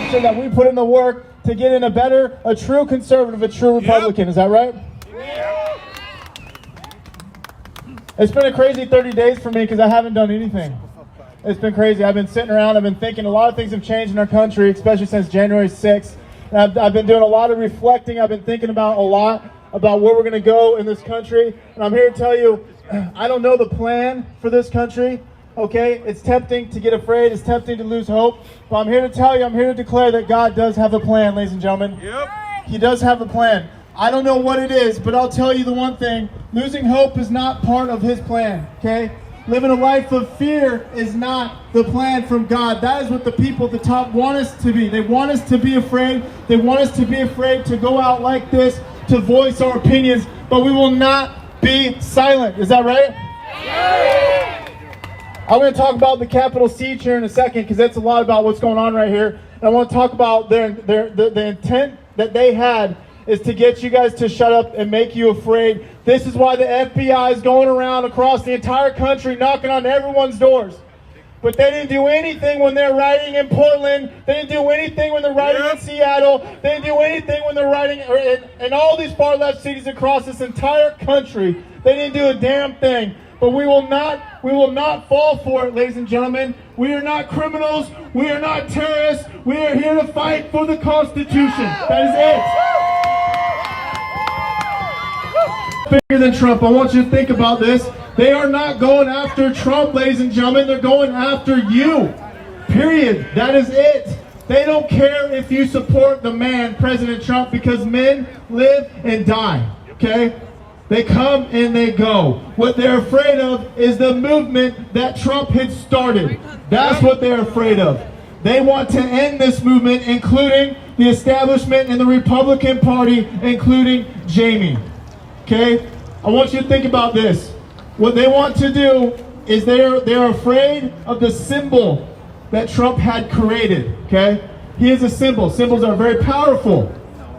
sure that we put in the work to get in a true conservative, a true Republican. Is that right? It's been a crazy 30 days for me because I haven't done anything. It's been crazy. I've been sitting around. I've been thinking a lot of things have changed in our country, especially since January 6th. And I've been doing a lot of reflecting. I've been thinking about a lot about where we're going to go in this country. And I'm here to tell you, I don't know the plan for this country. Okay, it's tempting to get afraid. It's tempting to lose hope. But I'm here to tell you, I'm here to declare that God does have a plan, ladies and gentlemen. Yep. He does have a plan. I don't know what it is, but I'll tell you the one thing. Losing hope is not part of his plan, okay? Living a life of fear is not the plan from God. That is what the people at the top want us to be. They want us to be afraid. They want us to be afraid to go out like this, to voice our opinions, but we will not be silent. Is that right? Yeah. I'm going to talk about the capital siege here in a second because that's a lot about what's going on right here. And I want to talk about the intent that they had is to get you guys to shut up and make you afraid. This is why the FBI is going around across the entire country knocking on everyone's doors. But they didn't do anything when they're riding in Portland. They didn't do anything when they're riding in Seattle. They didn't do anything when they're riding in all these far left cities across this entire country. They didn't do a damn thing. But we will not fall for it, ladies and gentlemen. We are not criminals. We are not terrorists. We are here to fight for the Constitution. That is it. Bigger than Trump. I want you to think about this. They are not going after Trump, ladies and gentlemen. They're going after you. Period. That is it. They don't care if you support the man, President Trump, because men live and die. Okay? They come and they go. What they're afraid of is the movement that Trump had started. That's what they're afraid of. They want to end this movement, including the establishment and the Republican Party, including Jaime. Okay? I want you to think about this. What they want to do is they're afraid of the symbol that Trump had created. Okay? He is a symbol. Symbols are very powerful.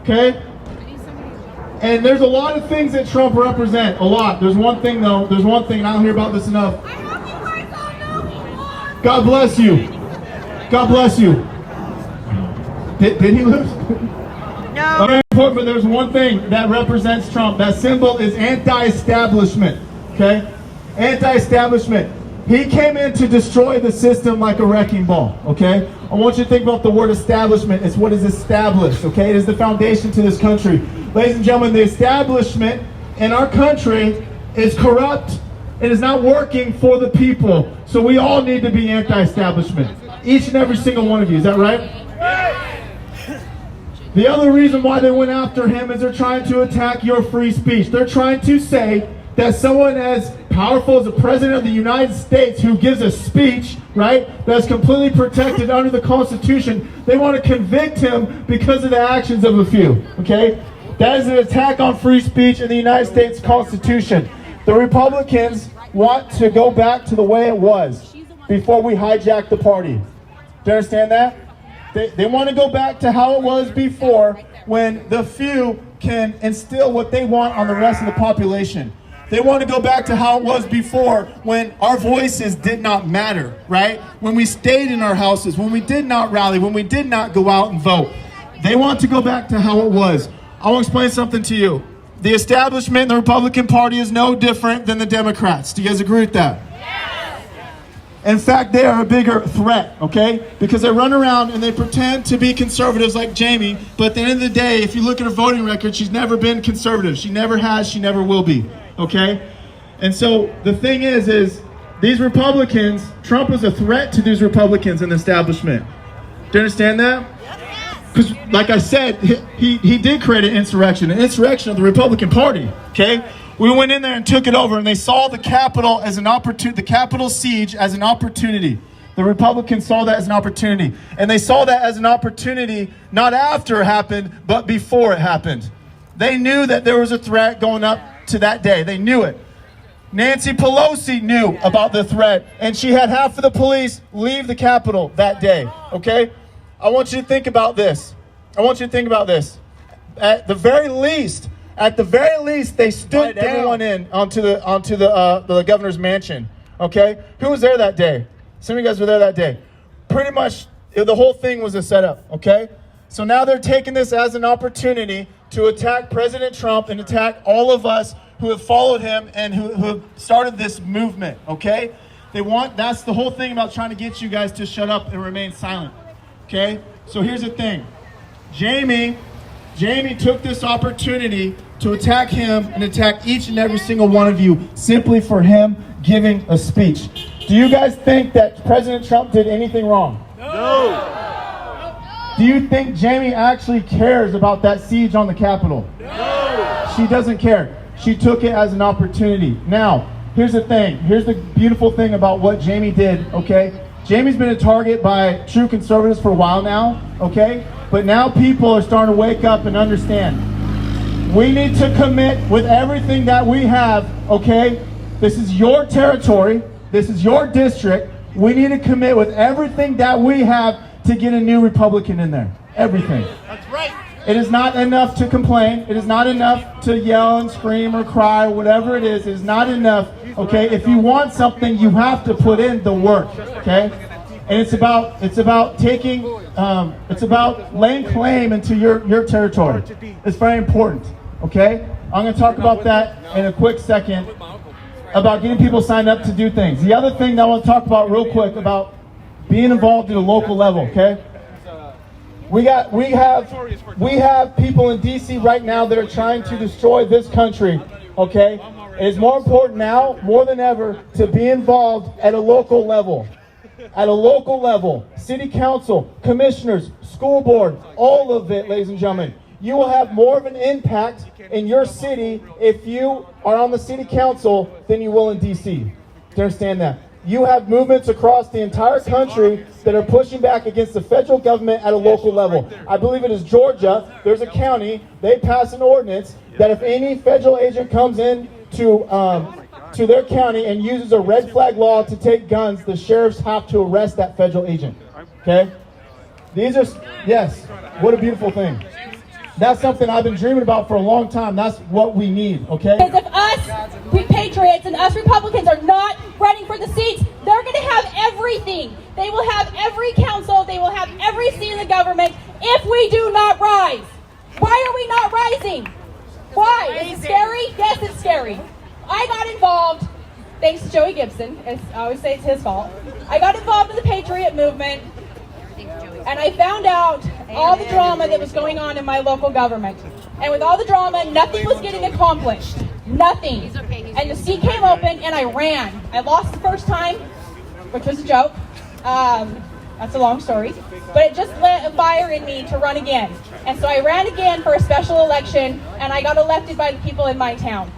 Okay? And there's a lot of things that Trump represent. A lot. There's one thing though. There's one thing, and I don't hear about this enough. God bless you. God bless you. Did he lose? No. Very important, but there's one thing that represents Trump. That symbol is anti-establishment. Okay? Anti-establishment. He came in to destroy the system like a wrecking ball. Okay? I want you to think about the word establishment. It's what is established. Okay? It is the foundation to this country. Ladies and gentlemen, the establishment in our country is corrupt. It is not working for the people. So we all need to be anti-establishment. Each and every single one of you. Is that right? The other reason why they went after him is they're trying to attack your free speech. They're trying to say that someone as powerful as the President of the United States who gives a speech, right, that's completely protected under the Constitution, they want to convict him because of the actions of a few, okay? That is an attack on free speech in the United States Constitution. The Republicans want to go back to the way it was before we hijacked the party. Do you understand that? They want to go back to how it was before, when the few can instill what they want on the rest of the population. They want to go back to how it was before, when our voices did not matter, right? When we stayed in our houses, when we did not rally, when we did not go out and vote. They want to go back to how it was. I want to explain something to you. The establishment in the Republican Party is no different than the Democrats. Do you guys agree with that? In fact, they are a bigger threat, okay? Because they run around and they pretend to be conservatives like Jaime, but at the end of the day, if you look at her voting record, she's never been conservative. She never has, she never will be, okay? And so the thing is these Republicans, Trump is a threat to these Republicans in the establishment. Do you understand that? Because, like I said, he did create an insurrection of the Republican Party, okay? We went in there and took it over, and they saw the Capitol as an opportunity, the Capitol siege as an opportunity. The Republicans saw that as an opportunity. And they saw that as an opportunity not after it happened, but before it happened. They knew that there was a threat going up to that day. They knew it. Nancy Pelosi knew about the threat, and she had half of the police leave the Capitol that day, okay? I want you to think about this. I want you to think about this. At the very least, they stood everyone in onto the governor's mansion. Okay, who was there that day? Some of you guys were there that day. Pretty much The whole thing was a setup, okay? So now they're taking this as an opportunity to attack President Trump and attack all of us who have followed him and who have started this movement, okay? That's the whole thing about trying to get you guys to shut up and remain silent, okay? So here's the thing. Jaime took this opportunity to attack him and attack each and every single one of you simply for him giving a speech. Do you guys think that President Trump did anything wrong? No. Do you think Jaime actually cares about that siege on the Capitol? No. She doesn't care. She took it as an opportunity. Now, here's the thing. Here's the beautiful thing about what Jaime did, okay? Jaime's been a target by true conservatives for a while now, okay? But now people are starting to wake up and understand. We need to commit with everything that we have, okay? This is your territory. This is your district. We need to commit with everything that we have to get a new Republican in there. Everything. That's right. It is not enough to complain. It is not enough to yell and scream or cry or whatever it is. It is not enough, okay? If you want something, you have to put in the work, okay? And it's about taking, it's about laying claim into your territory. It's very important, okay? I'm going to talk about that in a quick second, about getting people signed up to do things. The other thing that I want to talk about real quick about being involved at a local level, okay? We have people in DC right now that are trying to destroy this country, okay? It is more important now, more than ever, to be involved at a local level. At a local level, city council, commissioners, school board, all of it, ladies and gentlemen. You will have more of an impact in your city if you are on the city council than you will in DC. Do you understand that? You have movements across the entire country that are pushing back against the federal government at a local level. I believe it is Georgia. There's a county. They pass an ordinance that if any federal agent comes in to their county and uses a red flag law to take guns, the sheriffs have to arrest that federal agent. Okay? Yes, what a beautiful thing. That's something I've been dreaming about for a long time. That's what we need, okay? Because if us Patriots and us Republicans are not running for the seats, they're going to have everything. They will have every council. They will have every seat in the government if we do not rise. Why are we not rising? Why? Is it scary? Yes, it's scary. I got involved, thanks to Joey Gibson. I always say it's his fault. I got involved in the Patriot movement, and I found out all the drama that was going on in my local government. And with all the drama, nothing was getting accomplished. Nothing. And the seat came open, and I ran. I lost the first time, which was a joke. That's a long story. But it just lit a fire in me to run again. And so I ran again for a special election, and I got elected by the people in my town.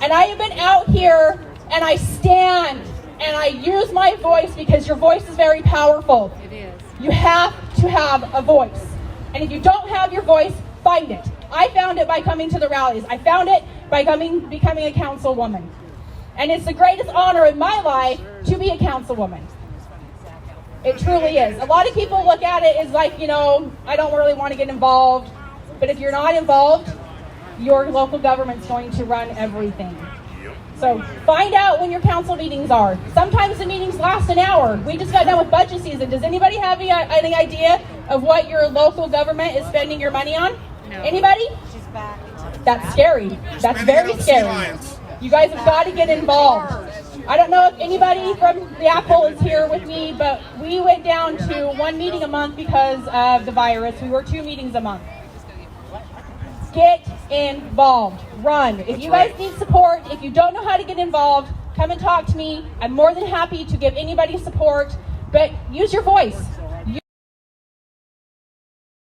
And I have been out here, and I stand, and I use my voice because your voice is very powerful. It is. You have to have a voice. And if you don't have your voice, find it. I found it by coming to the rallies. I found it by becoming a councilwoman. And it's the greatest honor in my life to be a councilwoman. It truly is. A lot of people look at it as like, I don't really want to get involved. But if you're not involved, your local government's going to run everything. So find out when your council meetings are. Sometimes the meetings last an hour. We just got done with budget season. Does anybody have any idea of what your local government is spending your money on? No. Anybody? She's back. That's scary. That's very scary. You guys have got to get involved. I don't know if anybody from the Apple is here with me, but we went down to one meeting a month because of the virus. We were 2 meetings a month. Get involved. Run. If you guys need support, if you don't know how to get involved, come and talk to me. I'm more than happy to give anybody support, but use your voice.